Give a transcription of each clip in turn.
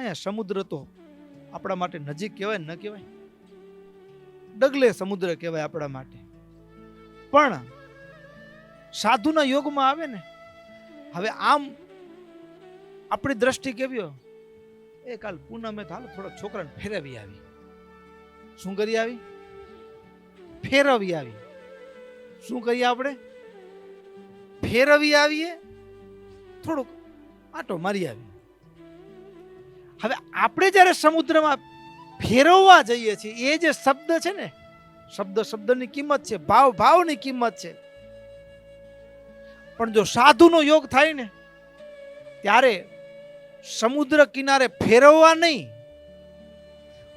ને સમુદ્ર તો આપણા માટે નજીક કહેવાય ન કહેવાય, ડગલે સમુદ્ર કહેવાય આપણા માટે. પણ સાધુના યોગમાં આવે ને, હવે આમ આપણી દ્રષ્ટિ કેવી હોય, એ કાલ પૂનમે હાલ થોડા છોકરાને ફેરવી આવી. શું કરી આવી? ફેરવી આવી. શું કરીએ આપણે? ફેરવી આવીએ, થોડુંક આટો મારી આવી. હવે આપણે જ્યારે સમુદ્રમાં ફેરવવા જઈએ છીએ, એ જે શબ્દ છે ને, શબ્દની કિંમત છે, ભાવની કિંમત છે. પણ જો સાધુનો યોગ થાય ને, ત્યારે સમુદ્ર કિનારે ફેરવવા નહીં,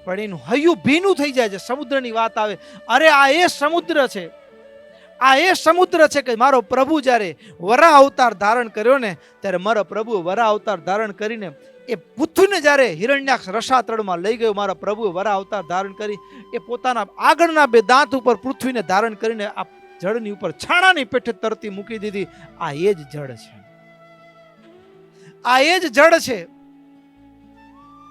પણ એનું હૈયું ભીનું થઈ જાય છે. સમુદ્રની વાત આવે, અરે આ એ સમુદ્ર છે, આ એ સમુદ્ર છે કે મારો પ્રભુ જ્યારે વરાહ અવતાર ધારણ કર્યો ને, ત્યારે મારા પ્રભુ વરાહ અવતાર ધારણ કરીને એ પૃથ્વીને જ્યારે હિરણ્યાક્ષ રસાતળમાં લઈ ગયો, મારા પ્રભુએ વરાહ અવતાર ધારણ કરી એ પોતાના આગળના બે દાંત ઉપર પૃથ્વીને ધારણ કરીને આ જળની ઉપર છાણાની પેઠે તરતી મૂકી દીધી. આ એ જ જળ છે, આ એ જ જળ છે,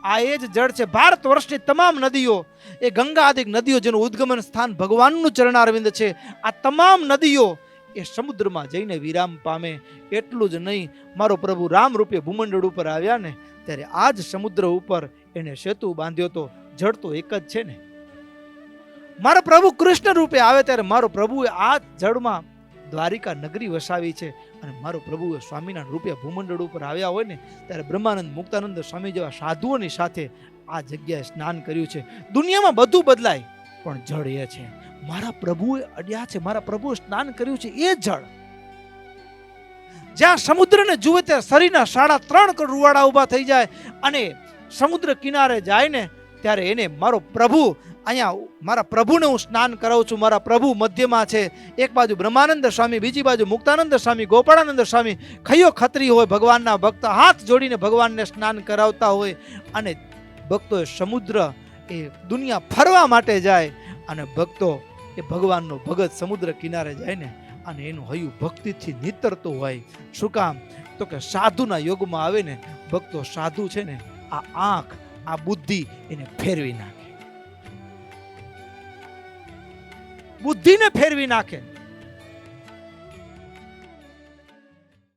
આ એ જ જળ છે. ભારત વર્ષની તમામ નદીઓ, એ ગંગા આદિક નદીઓ જેનું ઉદ્ગમન સ્થાન ભગવાનનું ચરણારવિંદ છે, આ તમામ નદીઓ એ સમુદ્રમાં જઈને વિરામ પામે. એટલું જ નહીં, મારો પ્રભુ રામ રૂપે ભૂમંડળ ઉપર આવ્યા ને, ત્યારે આ જ સમુદ્ર ઉપર એને સેતુ બાંધ્યો તો. જળ તો એક જ છે ને. મારા પ્રભુ કૃષ્ણ રૂપે આવે ત્યારે મારો પ્રભુએ આ જળમાં દ્વારિકા નગરી વસાવી છે. અને મારો પ્રભુએ સ્વામિનારાયણ રૂપે ભૂમંડળ ઉપર આવ્યા હોય ને, ત્યારે બ્રહ્માનંદ મુક્તાનંદ સ્વામી જેવા સાધુઓની સાથે આ જગ્યાએ સ્નાન કર્યું છે. દુનિયામાં બધું બદલાય, પણ જળ એ છે. મારા પ્રભુએ અડ્યા છે, મારા પ્રભુએ સ્નાન કર્યું છે, એ જળ. જ્યાં સમુદ્રને જુએ ત્યાં શરીરના 3.5 કરોડ રૂવાડા ઊભા થઈ જાય. અને સમુદ્ર કિનારે જાય ને, ત્યારે એને મારો પ્રભુ, અહીંયા મારા પ્રભુને હું સ્નાન કરાવું છું. મારા પ્રભુ મધ્યમાં છે. એક બાજુ બ્રહ્માનંદ સ્વામી, બીજી બાજુ મુક્તાનંદ સ્વામી, ગોપાળાનંદ સ્વામી, ખૈયો ખત્રી હોય, ભગવાનના ભક્ત હાથ જોડીને ભગવાનને સ્નાન કરાવતા હોય. અને ભક્તો સમુદ્ર એ દુનિયા ફરવા માટે જાય, અને ભક્તો એ ભગવાનનો ભગત સમુદ્ર કિનારે જાય ને, અને એનું હૈયું ભક્તિથી નીતરતું હોય. શું કામ? તો કે સાધુના યોગમાં આવે ને ભક્તો, સાધુ છે ને, આ આંખ, આ બુદ્ધિ એને ફેરવી નાખે, બુદ્ધિને ફેરવી નાખે.